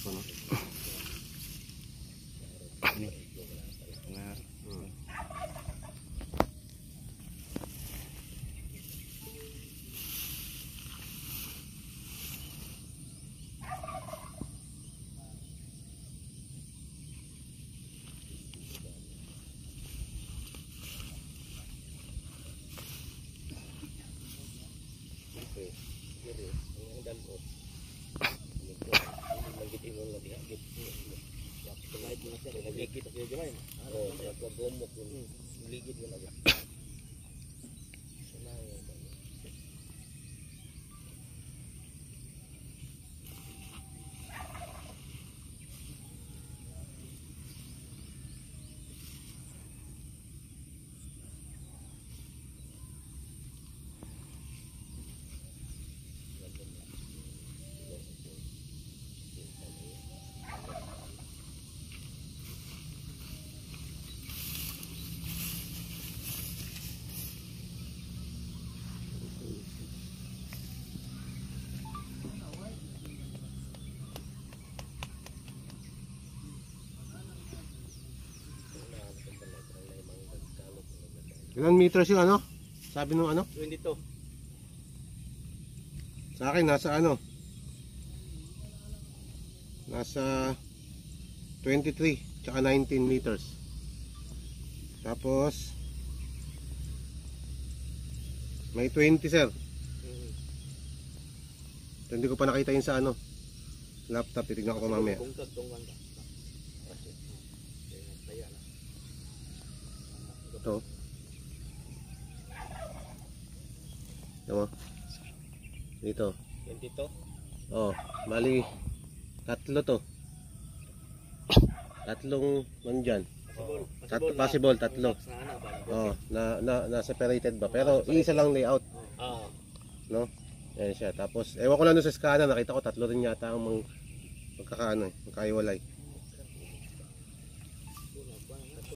Ano? Ilan meters yung ano? Sabi nung ano? 22. Sa akin nasa ano? Nasa 23 tsaka 19 meters. Tapos may 20 sir. Hindi ko pa nakita yun sa ano laptop, titignan ko pa mamaya. Ito. Ito mo. Dito. 22. Oh, bali tatlo to. Tatlong nandyan. Possible tatlo. Oh, na separated ba? Pero isa lang layout. No? Yan siya. Tapos ewan ko lang doon sa scanner, nakita ko tatlo rin yata ang magkakaano, magkaiwalay.